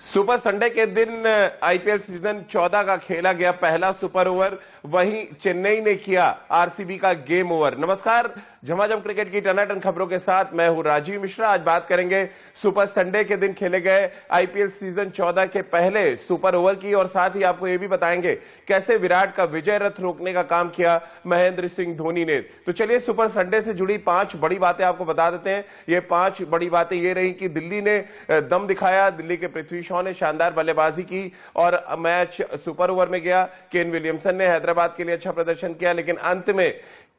Super Sunday के दिन IPL season 14 का खेला गया पहला सुपर ओवर, वहीं चेन्नई ने किया आरसीबी का गेम ओवर। नमस्कार, झमाझम क्रिकेट की टनाटन खबरों के साथ मैं हूं राजीव मिश्रा। आज बात करेंगे सुपर संडे के दिन खेले गए आईपीएल सीजन 14 के पहले सुपर ओवर की, और साथ ही आपको यह भी बताएंगे कैसे विराट का विजय रथ रोकने का काम किया महेंद्र सिंह धोनी ने। तो चलिए सुपर संडे से जुड़ी 5 बड़ी बातें आपको बता देते हैं। ये 5 बड़ी बातें ये रही कि दिल्ली ने दम दिखाया, दिल्ली के पृथ्वी शॉ ने शानदार बल्लेबाजी की और मैच सुपर ओवर में गया। केन विलियमसन ने हैदराबाद के लिए अच्छा प्रदर्शन किया, लेकिन अंत में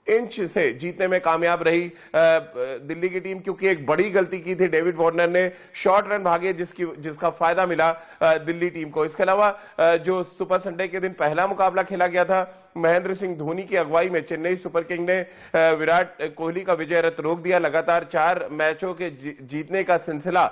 इंच से जीतने में कामयाब रही दिल्ली की टीम, क्योंकि एक बड़ी गलती की थी डेविड वार्नर ने। शॉर्ट रन भागे जिसका फायदा मिला दिल्ली टीम को। इसके अलावा जो सुपर संडे के दिन पहला मुकाबला खेला गया था, महेंद्र सिंह धोनी की अगुवाई में चेन्नई सुपर किंग ने विराट कोहली का विजय रथ रोक दिया। लगातार 4 मैचों के जीतने का सिलसिला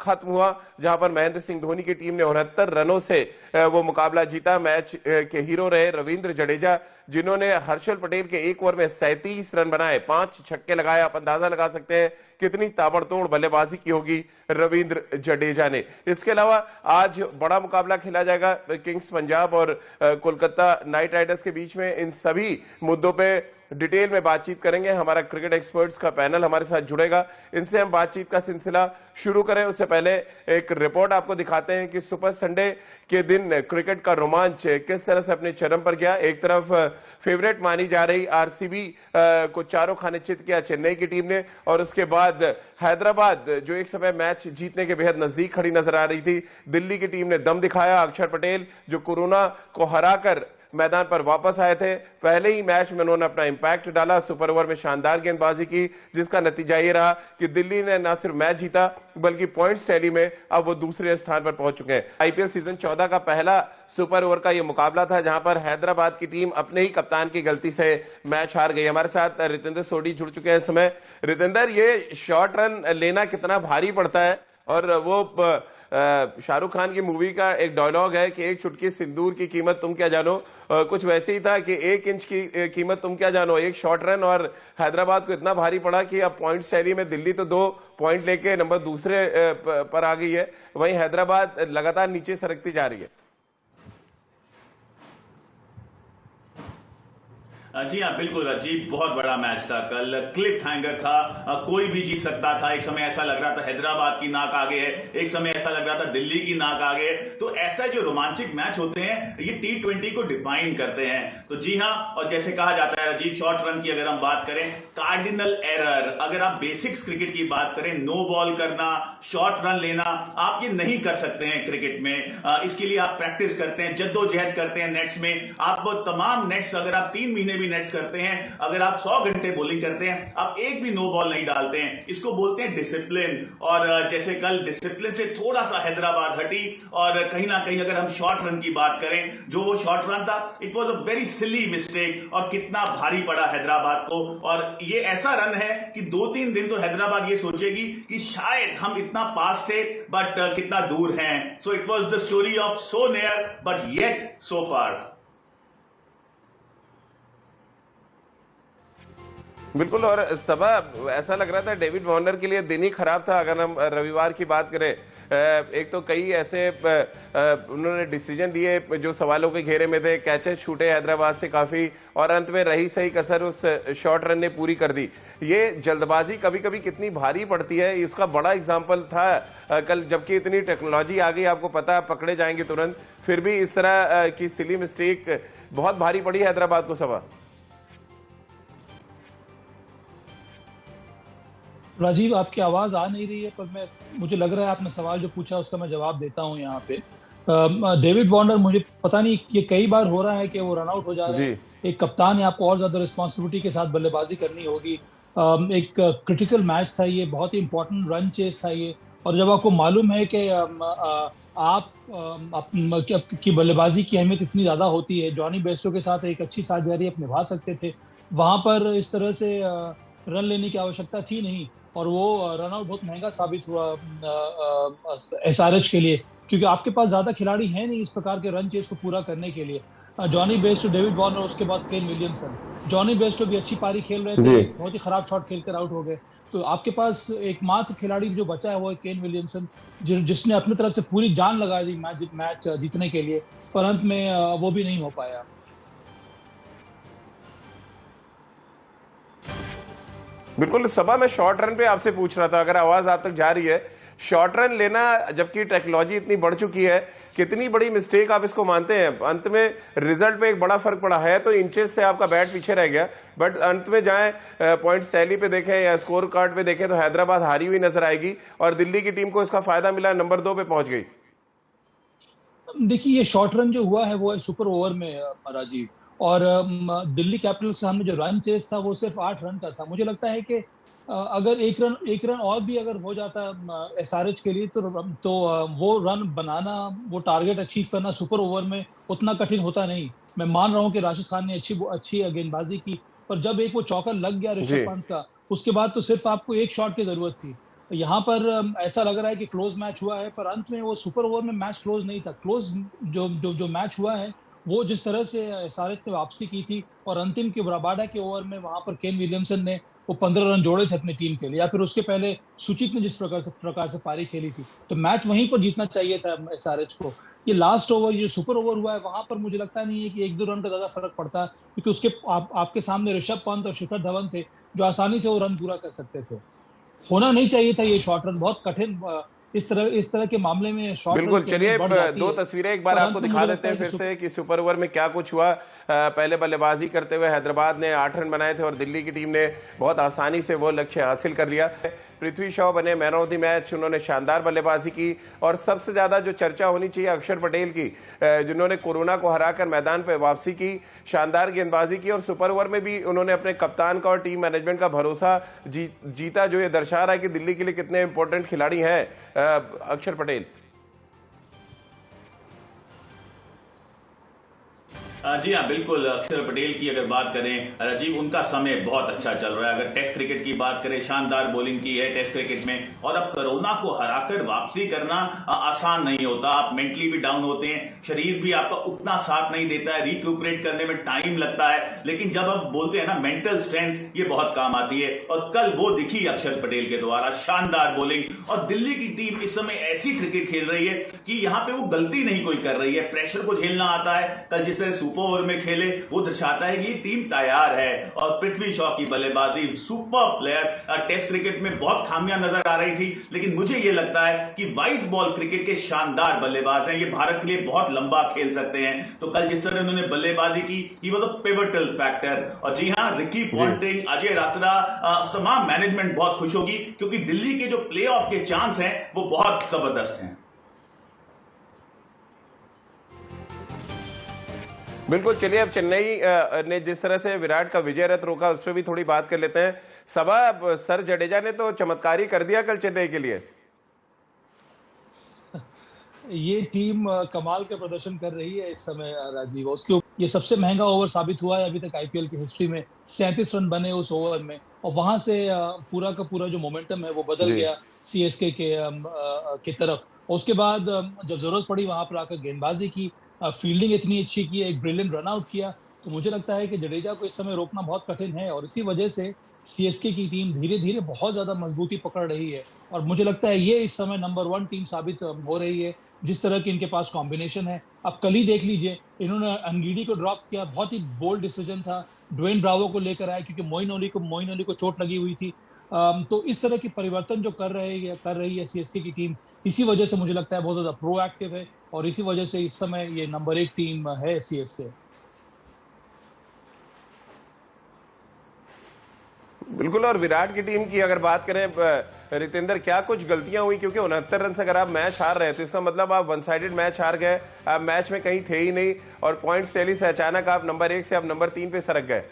खत्म हुआ, जहां पर महेंद्र सिंह धोनी की टीम ने 69 रनों से वो मुकाबला जीता। मैच के हीरो रहे रविंद्र जडेजा, जिन्होंने हर्षल पटेल के एक ओवर में 37 रन बनाए, 5 छक्के लगाए। आप अंदाजा लगा सकते हैं कितनी ताबड़तोड़ बल्लेबाजी की होगी रविंद्र जडेजा ने। इसके अलावा आज बड़ा मुकाबला खेला जाएगा किंग्स पंजाब और कोलकाता नाइट राइडर्स के बीच में। इन सभी मुद्दों पे डिटेल में बातचीत करेंगे। हमारा क्रिकेट एक्सपर्ट्स का पैनल हमारे साथ जुड़ेगा, इनसे हम बातचीत का सिलसिला शुरू करें उससे पहले एक रिपोर्ट आपको दिखाते हैं कि सुपर संडे के दिन क्रिकेट का रोमांच किस तरह से अपने चरम पर गया। एक तरफ फेवरेट मानी जा रही आरसीबी को चारों खाने चित किया चेन्नई की टीम ने, और उसके बाद हैदराबाद जो एक समय मैच जीतने के बेहद नजदीक खड़ी नजर आ रही थी, दिल्ली की टीम ने दम दिखाया। अक्षर पटेल जो कोरोना को हराकर मैदान पर वापस आए थे, पहले ही मैच में उन्होंने अपना इंपैक्ट डाला। सुपर ओवर में शानदार गेंदबाजी की, जिसका नतीजा ये रहा कि दिल्ली ने न सिर्फ मैच जीता बल्कि पॉइंट्स टैली में अब वो दूसरे स्थान पर पहुंच चुके हैं। आईपीएल सीजन 14 का पहला सुपर ओवर का ये मुकाबला था, जहां पर हैदराबाद की टीम अपने ही कप्तान की गलती से मैच हार गई। हमारे साथ रितेंद्र सोडी जुड़ चुके हैं इस समय। रितेंद्र, ये शॉर्ट रन लेना कितना भारी पड़ता है, और वो शाहरुख खान की मूवी का एक डायलॉग है कि एक चुटकी सिंदूर की कीमत तुम क्या जानो, कुछ वैसे ही था कि 1 इंच की कीमत तुम क्या जानो, एक शॉर्ट रन। और हैदराबाद को इतना भारी पड़ा कि अब पॉइंट शैली में दिल्ली तो 2 पॉइंट लेके नंबर दूसरे पर आ गई है, वहीं हैदराबाद लगातार नीचे सरकती जा रही है। जी हाँ, बिल्कुल राजीव, बहुत बड़ा मैच था कल, क्लिफ हैंगर था, कोई भी जीत सकता था। एक समय ऐसा लग रहा था हैदराबाद की नाक आगे है, एक समय ऐसा लग रहा था दिल्ली की नाक आगे है। तो ऐसा जो रोमांचक मैच होते हैं ये T20 को डिफाइन करते हैं। तो जी हाँ, और जैसे कहा जाता है राजीव, शॉर्ट रन की अगर हम बात करें, कार्डिनल एरर, अगर आप बेसिक्स क्रिकेट की बात करें, नो बॉल करना, शॉर्ट रन लेना, आप ये नहीं कर सकते हैं क्रिकेट में। इसके लिए आप प्रैक्टिस करते हैं, जद्दोजहद करते हैं नेट्स में। आप तमाम नेट्स, अगर आप 3 महीने भी नेट्स करते हैं, अगर आप 100 घंटे बॉलिंग करते हैं, आप एक भी नो बॉल नहीं डालते हैं। इसको बोलते हैं डिसिप्लिन। और जैसे कल डिसिप्लिन से थोड़ा सा हैदराबाद हटी, और कहीं ना कहीं अगर हम शॉर्ट रन की बात करें, जो वो शॉर्ट रन था, it was a very silly mistake, और कितना भारी पड़ा हैदराबाद को। और ये ऐसा रन है कि 2-3 दिन तो हैदराबाद ये सोचेगी कि शायद हम इतना पास थे बट कितना दूर हैं। So it was the story of so near but yet so far. बिल्कुल, और सबा ऐसा लग रहा था डेविड वार्नर के लिए दिन ही खराब था। अगर हम रविवार की बात करें, एक तो कई ऐसे उन्होंने डिसीजन लिए जो सवालों के घेरे में थे, कैचेस छूटे हैदराबाद से काफी, और अंत में रही सही कसर उस शॉर्ट रन ने पूरी कर दी। ये जल्दबाजी कभी कभी कितनी भारी पड़ती है, इसका बड़ा एग्जाम्पल था कल, जबकि इतनी टेक्नोलॉजी आ गई, आपको पता है पकड़े जाएंगे तुरंत, फिर भी इस तरह की सिली मिस्टेक बहुत भारी पड़ी हैदराबाद को। सबा राजीव, आपकी आवाज आ नहीं रही है, पर मुझे लग रहा है आपने सवाल जो पूछा उसका मैं जवाब देता हूं यहाँ पे। डेविड वार्नर, मुझे पता नहीं, ये कई बार हो रहा है कि वो रन आउट हो जा रहे हैं। एक कप्तान है, आपको और ज्यादा रिस्पॉन्सिबिलिटी के साथ बल्लेबाजी करनी होगी। एक क्रिटिकल मैच था ये, बहुत ही इंपॉर्टेंट रन चेस था ये, और जब आपको मालूम है कि आप की बल्लेबाजी की अहमियत इतनी ज्यादा होती है, जॉनी बेस्टो के साथ एक अच्छी साझेदारी आप निभा सकते थे, वहां पर इस तरह से रन लेने की आवश्यकता थी नहीं, और वो रन आउट बहुत महंगा साबित हुआ एसआरएच के लिए, क्योंकि आपके पास ज्यादा खिलाड़ी हैं नहीं इस प्रकार के रन चेस को पूरा करने के लिए। जॉनी बेस्टो, डेविड वार्नर, उसके बाद केन विलियमसन। जॉनी बेस्टो भी अच्छी पारी खेल रहे थे, बहुत ही खराब शॉट खेलकर आउट हो गए। तो आपके पास एकमात्र खिलाड़ी जो बचा है वो है केन विलियमसन, जिसने अपनी तरफ से पूरी जान लगा दी मैच जीतने के लिए, पर अंत में वो भी नहीं हो पाया। बिल्कुल, सभा में शॉर्ट रन पे आपसे पूछ रहा था, अगर आवाज आप तक जा रही है, शॉर्ट रन लेना जबकि टेक्नोलॉजी इतनी बढ़ चुकी है, कितनी बड़ी मिस्टेक आप इसको मानते हैं? अंत में रिजल्ट पे एक बड़ा फर्क पड़ा है, तो इंचेस से आपका बैट पीछे रह गया, बट अंत में जाएं पॉइंट टैली पे देखें या स्कोर कार्ड पे देखें तो हैदराबाद हारी हुई नजर आएगी और दिल्ली की टीम को इसका फायदा मिला, नंबर 2 पे पहुंच गई। देखिए, ये शॉर्ट रन जो हुआ है वो है सुपर ओवर में राजीव, और दिल्ली कैपिटल्स के सामने जो रन चेस था वो सिर्फ 8 रन का था। मुझे लगता है कि अगर एक रन और भी अगर हो जाता एसआरएच के लिए तो वो रन बनाना, वो टारगेट अचीव करना सुपर ओवर में उतना कठिन होता नहीं। मैं मान रहा हूं कि राशिद खान ने अच्छी गेंदबाजी की, पर जब एक वो चौका लग गया ऋषभ पंत का, उसके बाद तो सिर्फ आपको एक शॉट की जरूरत थी। यहाँ पर ऐसा लग रहा है कि क्लोज मैच हुआ है, पर अंत में वो सुपर ओवर में मैच क्लोज नहीं था। क्लोज जो मैच हुआ है वो जिस तरह से एसआरएच ने वापसी की थी, और अंतिम के रबाडा के ओवर में वहां पर केन विलियमसन ने वो 15 रन जोड़े थे अपनी टीम के लिए, या फिर उसके पहले सुचित ने जिस प्रकार से पारी खेली थी, तो मैच वहीं पर जीतना चाहिए था एसआरएच को। ये लास्ट ओवर, ये सुपर ओवर हुआ है, वहां पर मुझे लगता नहीं है कि 1-2 रन का ज्यादा फर्क पड़ता, क्योंकि उसके आपके सामने ऋषभ पंत और शिखर धवन थे जो आसानी से वो रन पूरा कर सकते थे। होना नहीं चाहिए था ये शॉर्ट रन, बहुत कठिन इस तरह के मामले में शॉर्ट रन। बिल्कुल, चलिए 2 तस्वीरें एक बार आपको दिखा देते हैं फिर से कि सुपर ओवर में क्या कुछ हुआ। पहले बल्लेबाजी करते हुए हैदराबाद ने 8 रन बनाए थे और दिल्ली की टीम ने बहुत आसानी से वो लक्ष्य हासिल कर लिया। पृथ्वी शॉ बने मैन ऑफ द मैच, उन्होंने शानदार बल्लेबाजी की और सबसे ज्यादा जो चर्चा होनी चाहिए अक्षर पटेल की, जिन्होंने कोरोना को हराकर मैदान पर वापसी की, शानदार गेंदबाजी की और सुपर ओवर में भी उन्होंने अपने कप्तान का और टीम मैनेजमेंट का भरोसा जीता, जो ये दर्शा रहा है कि दिल्ली के लिए कितने इंपॉर्टेंट खिलाड़ी हैं अक्षर पटेल। जी हाँ, बिल्कुल। अक्षर पटेल की अगर बात करें राजीव, उनका समय बहुत अच्छा चल रहा है। अगर टेस्ट क्रिकेट की बात करें, शानदार बॉलिंग की है टेस्ट क्रिकेट में, और अब कोरोना को हराकर वापसी करना आसान नहीं होता। आप मेंटली भी डाउन होते हैं, शरीर भी आपका उतना साथ नहीं देता है, रिक्यूपरेट करने में टाइम लगता है, लेकिन जब आप बोलते हैं ना मेंटल स्ट्रेंथ, ये बहुत काम आती है। और कल वो दिखी अक्षर पटेल के द्वारा, शानदार बॉलिंग। और दिल्ली की टीम इस समय ऐसी क्रिकेट खेल रही है कि यहाँ पे वो गलती नहीं कोई कर रही है, प्रेशर को झेलना आता है। कल जिस तरह सुपर ओवर में खेले वो दर्शाता है कि टीम तैयार है। और पृथ्वी शॉ की बल्लेबाजी, सुपर प्लेयर। टेस्ट क्रिकेट में बहुत खामियां नजर आ रही थी, लेकिन मुझे ये लगता है कि व्हाइट बॉल क्रिकेट के शानदार बल्लेबाज हैं, ये भारत के लिए बहुत लंबा खेल सकते हैं। तो कल जिस तरह उन्होंने बल्लेबाजी की, ये वो पिवटल फैक्टर। और जी हां, रिकी पॉन्टिंग, अजय रात्रा, तमाम मैनेजमेंट बहुत खुश होगी, क्योंकि दिल्ली के जो प्ले ऑफ के चांस हैं वो बहुत जबरदस्त हैं। बिल्कुल, चलिए अब चेन्नई ने जिस तरह से विराट का विजय रथ रोका उस पर भी थोड़ी बात कर लेते हैं। सबा, सर जडेजा ने तो चमत्कारी कर दिया कल चेन्नई के लिए। ये टीम कमाल का प्रदर्शन कर रही है इस समय राजीव। उसके ये सबसे महंगा ओवर साबित हुआ है अभी तक आईपीएल की हिस्ट्री में। 37 रन बने उस ओवर में, और वहां से पूरा का पूरा जो मोमेंटम है वो बदल गया सीएसके की तरफ। और उसके बाद जब जरूरत पड़ी वहां पर आकर गेंदबाजी की, फील्डिंग इतनी अच्छी की, एक ब्रिलियंट रन आउट किया, तो मुझे लगता है कि जडेजा को इस समय रोकना बहुत कठिन है। और इसी वजह से सीएसके की टीम धीरे धीरे बहुत ज्यादा मजबूती पकड़ रही है, और मुझे लगता है ये इस समय नंबर 1 टीम साबित हो रही है, जिस तरह की इनके पास कॉम्बिनेशन है। अब कल ही देख लीजिए, इन्होंने अंगीडी को ड्रॉप किया, बहुत ही बोल्ड डिसीजन था। ड्वेन ब्रावो को लेकर आए क्योंकि मोइन अली को चोट लगी हुई थी। तो इस तरह की परिवर्तन जो कर रही है सीएसके की टीम, इसी वजह से मुझे लगता है बहुत ज्यादा प्रोएक्टिव है, और इसी वजह से इस समय ये नंबर 1 टीम है सीएसके। बिल्कुल, और विराट की टीम की अगर बात करें रितेंद्र, क्या कुछ गलतियां हुई? क्योंकि 69 रन से अगर आप मैच हार रहे हैं तो इसका मतलब आप वन साइडेड मैच हार गए, आप मैच में कहीं थे ही नहीं, और पॉइंट टैली से अचानक आप नंबर 1 से आप नंबर 3 पे सरक गए।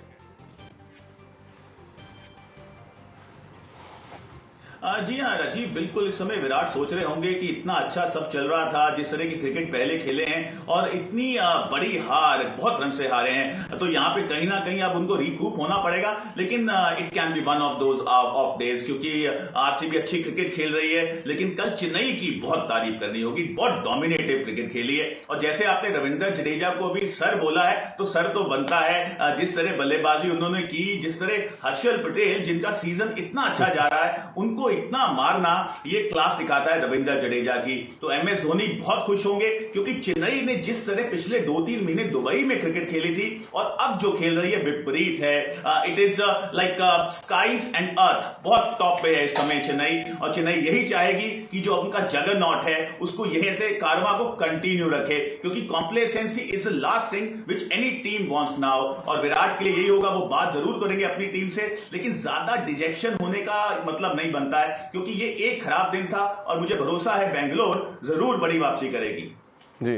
जी हाँ राजीव, बिल्कुल इस समय विराट सोच रहे होंगे कि इतना अच्छा सब चल रहा था, जिस तरह की क्रिकेट पहले खेले हैं और इतनी बड़ी हार, बहुत रन से हारे हैं, तो यहाँ पे कहीं ना कहीं अब उनको रिकूप होना पड़ेगा। लेकिन it can be one of those of days, क्योंकि आरसीबी अच्छी क्रिकेट खेल रही है, लेकिन कल चेन्नई की बहुत तारीफ करनी होगी, बहुत डोमिनेटिव क्रिकेट खेली है। और जैसे आपने रविंद्र जडेजा को भी सर बोला है, तो सर तो बनता है। जिस तरह बल्लेबाजी उन्होंने की, जिस तरह हर्षल पटेल जिनका सीजन इतना अच्छा जा रहा है, उनको इतना मारना, ये क्लास दिखाता है रविंद्र जडेजा की। तो एमएस धोनी बहुत खुश होंगे, क्योंकि चेन्नई ने जिस तरह पिछले 2-3 महीने दुबई में क्रिकेट खेली थी और अब जो खेल रही है विपरीत है। It is like skies and earth, बहुत टॉप पे है इस समय चेन्नई। और चेन्नई यही चाहेगी कि जो उनका जगरनॉट है उसको यही से कारवा को कंटिन्यू रखे, क्योंकि complacency is the last thing which any team wants now. और विराट के लिए यही होगा, वो बात जरूर करेंगे अपनी टीम से, लेकिन ज्यादा डिजेक्शन होने का मतलब नहीं बनता है, क्योंकि ये एक खराब दिन था और मुझे भरोसा है बेंगलोर जरूर बड़ी वापसी करेगी। जी।